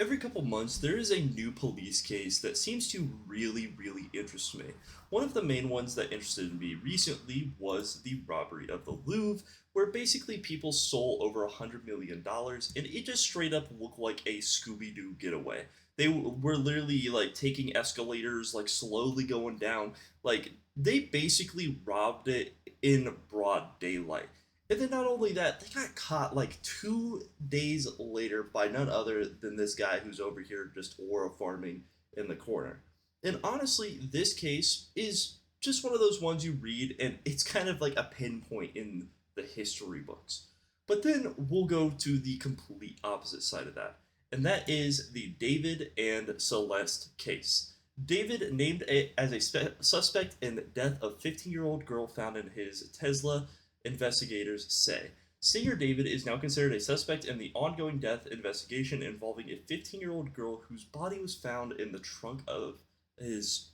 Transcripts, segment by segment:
Every couple months, there is a new police case that seems to really interest me. One of the main ones that interested me recently was the robbery of the Louvre, where basically people stole over $100 million, and it just straight up looked like a Scooby Doo getaway. They were literally like taking escalators, like slowly going down. Like, they basically robbed it in broad daylight. And then not only that, they got caught like 2 days later by none other than this guy who's over here just aura farming in the corner. And honestly, this case is just one of those ones you read and it's kind of like a pinpoint in the history books. But then we'll go to the complete opposite side of that, and that is the David and Celeste case. David named as a suspect in the death of 15-year-old girl found in his Tesla, investigators say. Singer David is now considered a suspect in the ongoing death investigation involving a 15-year-old girl whose body was found in the trunk of his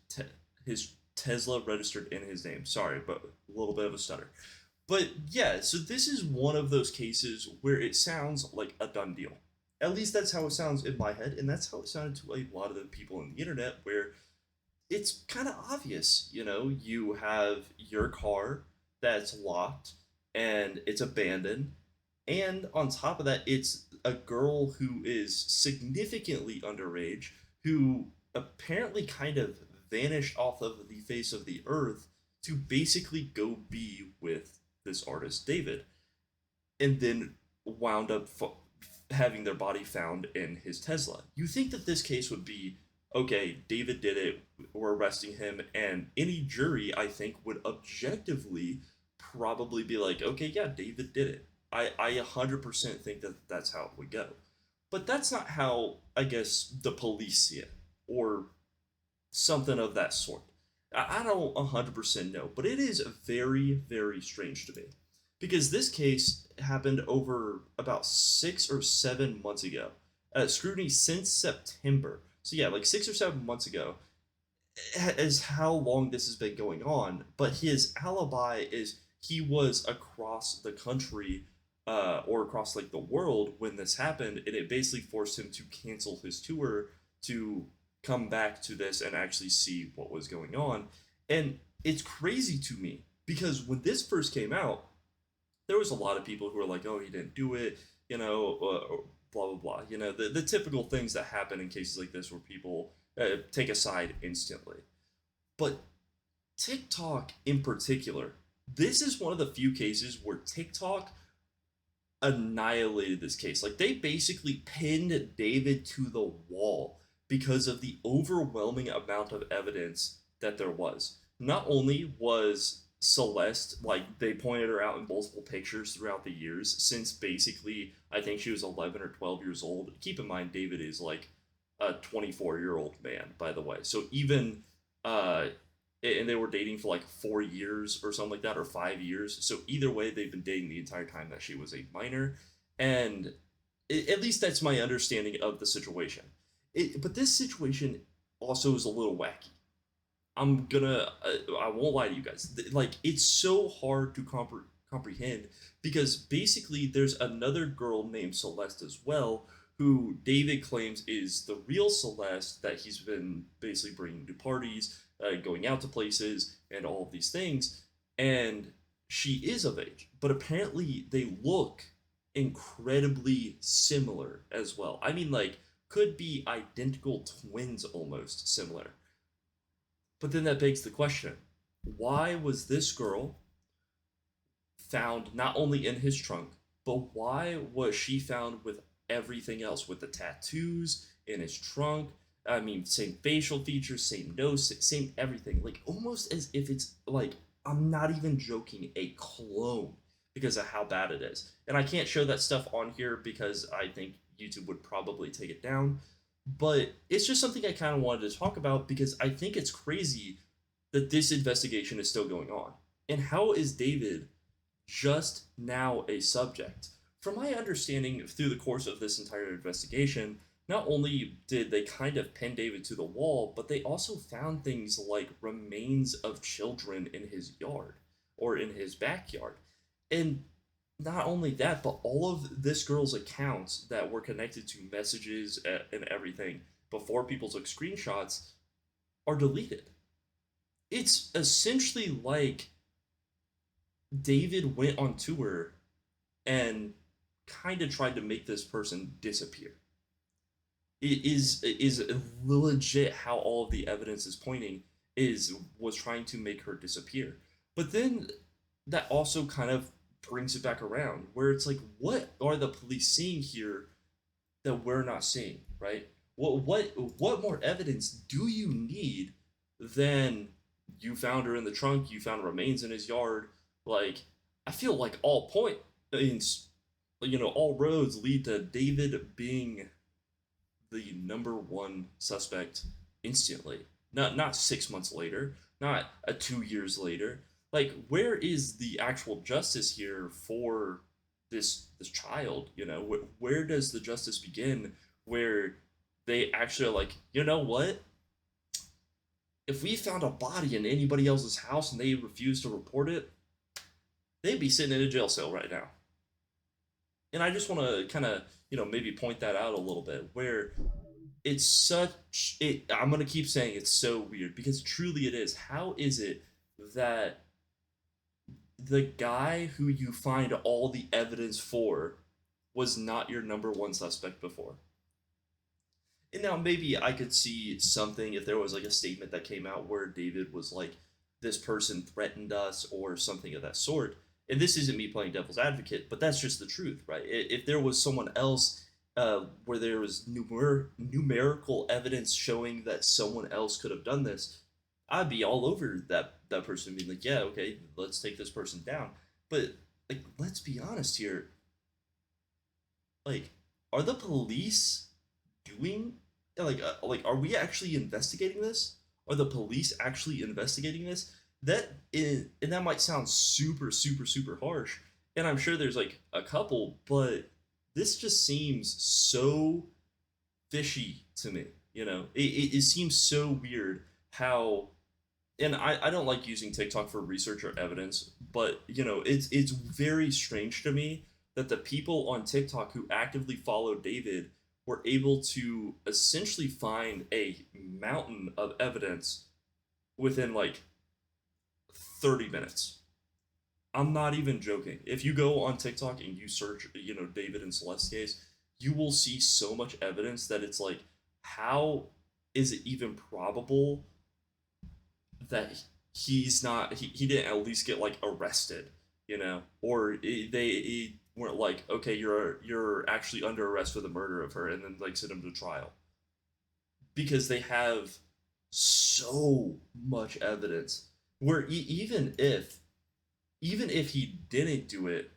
his Tesla registered in his name. Sorry, but a little bit of a stutter. But yeah, so this is one of those cases where it sounds like a done deal. At least that's how it sounds in my head, and that's how it sounded to a lot of the people on the internet, where it's kind of obvious. You have your car that's locked and it's abandoned, and on top of that, it's a girl who is significantly underage who apparently kind of vanished off of the face of the earth to basically go be with this artist David, and then wound up having their body found in his Tesla. You think that this case would be okay, David did it, we're arresting him, and any jury, I think, would objectively probably be like, okay, yeah, David did it. I 100% think that that's how it would go. But that's not how, I guess, the police see it, or something of that sort. I don't 100% know, but it is very strange to me. Because this case happened over about 6 or 7 months ago. Scrutiny since September. So yeah, like 6 or 7 months ago is how long this has been going on. But his alibi is he was across the country, or across like the world when this happened, and it basically forced him to cancel his tour to come back to this and actually see what was going on. And it's crazy to me because when this first came out, there was a lot of people who were like, "Oh, he didn't do it," blah blah blah. The typical things that happen in cases like this, where people take a side instantly. But TikTok in particular, this is one of the few cases where TikTok annihilated this case. Like, they basically pinned David to the wall because of the overwhelming amount of evidence that there was. Not only was Celeste, like, they pointed her out in multiple pictures throughout the years since basically I think she was 11 or 12 years old. Keep in mind, David is like a 24-year-old man, by the way. So even uh and they were dating for like 4 years or something like that, or 5 years. So either way, they've been dating the entire time that she was a minor, and at least that's my understanding of the situation. But this situation also is a little wacky. I won't lie to you guys. Like, it's so hard to comprehend because basically there's another girl named Celeste as well, who David claims is the real Celeste that he's been basically bringing to parties, going out to places, and all of these things. And she is of age, but apparently they look incredibly similar as well. I mean, like, could be identical twins almost similar. But then that begs the question, why was this girl found not only in his trunk, but why was she found with everything else, with the tattoos in his trunk? I mean, same facial features, same nose, same everything. Like, almost as if it's like, I'm not even joking, a clone because of how bad it is. And I can't show that stuff on here because I think YouTube would probably take it down. But it's just something I kind of wanted to talk about because I think it's crazy that this investigation is still going on. And how is David just now a subject? From my understanding through the course of this entire investigation, not only did they kind of pin David to the wall, but they also found things like remains of children in his yard or in his backyard. And not only that, but all of this girl's accounts that were connected to messages and everything before people took screenshots are deleted. It's essentially like David went on tour and kind of tried to make this person disappear. It is legit how all of the evidence is pointing is was trying to make her disappear. But then that also kind of brings it back around where it's like, what are the police seeing here that we're not seeing, right? What more evidence do you need than you found her in the trunk, you found remains in his yard? Like, I feel like all roads lead to David being the number one suspect instantly. Not 6 months later, not 2 years later. Like, where is the actual justice here for this child? Where does the justice begin? Where they actually are like, you know what? If we found a body in anybody else's house and they refused to report it, they'd be sitting in a jail cell right now. And I just want to kind of maybe point that out a little bit where it's such it I'm gonna keep saying it's so weird because truly it is. How is it that the guy who you find all the evidence for was not your number one suspect before? And now maybe I could see something if there was like a statement that came out where David was like, this person threatened us or something of that sort. And this isn't me playing devil's advocate, but that's just the truth, right? If there was someone else where there was numerical evidence showing that someone else could have done this, I'd be all over that person being like, yeah, okay, let's take this person down. But like, let's be honest here. Like, are the police doing like are we actually investigating this? Are the police actually investigating this? And that might sound super super super harsh, and I'm sure there's like a couple, but this just seems so fishy to me. It seems so weird how, and I don't like using TikTok for research or evidence, but it's very strange to me that the people on TikTok who actively follow David were able to essentially find a mountain of evidence within like 30 minutes. I'm not even joking. If you go on TikTok and you search, David and Celeste case, you will see so much evidence that it's like, how is it even probable that he didn't at least get like arrested, or they weren't like, okay, you're actually under arrest for the murder of her, and then like send him to trial because they have so much evidence where even if he didn't do it,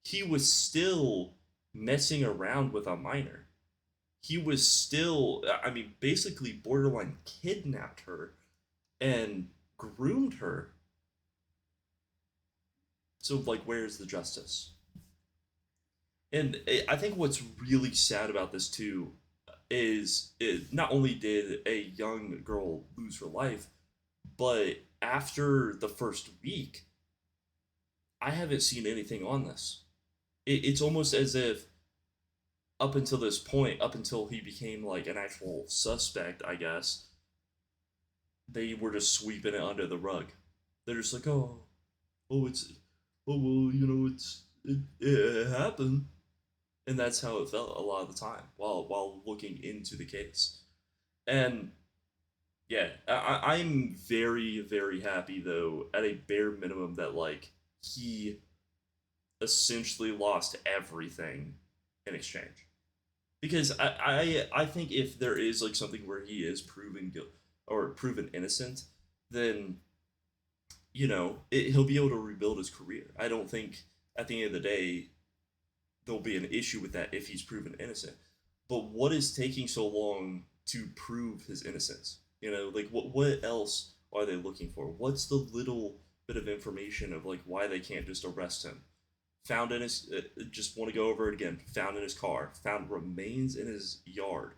he was still messing around with a minor. He was still, I mean, basically borderline kidnapped her and groomed her. So, like, where's the justice? And I think what's really sad about this too is not only did a young girl lose her life, but after the first week, I haven't seen anything on this. It's almost as if up until this point, up until he became like an actual suspect, I guess, they were just sweeping it under the rug. They're just like, oh, oh well, it happened, and that's how it felt a lot of the time while looking into the case. And yeah, I'm very very happy though at a bare minimum that like he essentially lost everything in exchange. Because I think if there is like something where he is proven guilty or proven innocent, then he'll be able to rebuild his career. I don't think at the end of the day there'll be an issue with that if he's proven innocent. But what is taking so long to prove his innocence? Like what else are they looking for? What's the little bit of information of like why they can't just arrest him? Found in his just want to go over it again. Found in his car. Found remains in his yard.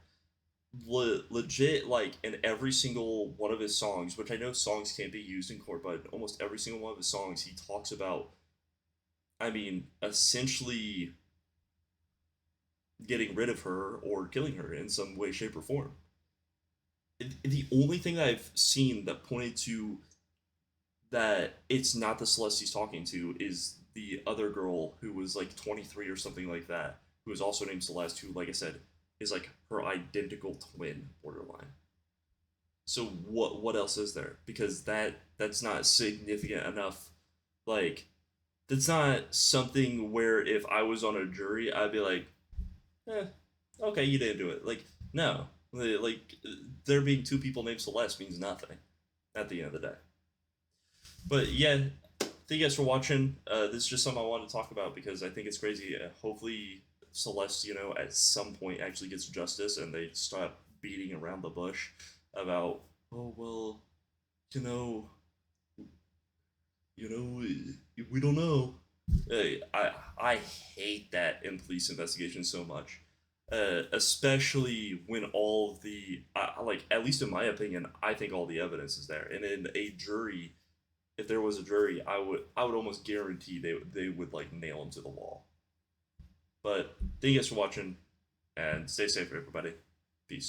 Legit, like in every single one of his songs, which I know songs can't be used in court, but almost every single one of his songs, he talks about I mean, essentially getting rid of her or killing her in some way, shape, or form. The only thing that I've seen that pointed to that it's not the Celeste he's talking to is the other girl who was like 23 or something like that, who is also named Celeste, who, like I said, is like her identical twin, borderline. So what else is there? Because that's not significant enough. Like that's not something where if I was on a jury, I'd be like, eh, okay, you didn't do it. Like no, like there being two people named Celeste means nothing at the end of the day. But yeah, thank you guys for watching. This is just something I wanted to talk about because I think it's crazy. Hopefully, Celeste, at some point actually gets justice and they stop beating around the bush about, oh well, you know, we don't know. I hate that in police investigations so much, especially when all of the like at least in my opinion, I think all the evidence is there, and in a jury, if there was a jury, I would almost guarantee they would like nail him to the wall. But thank you guys for watching, and stay safe, everybody. Peace.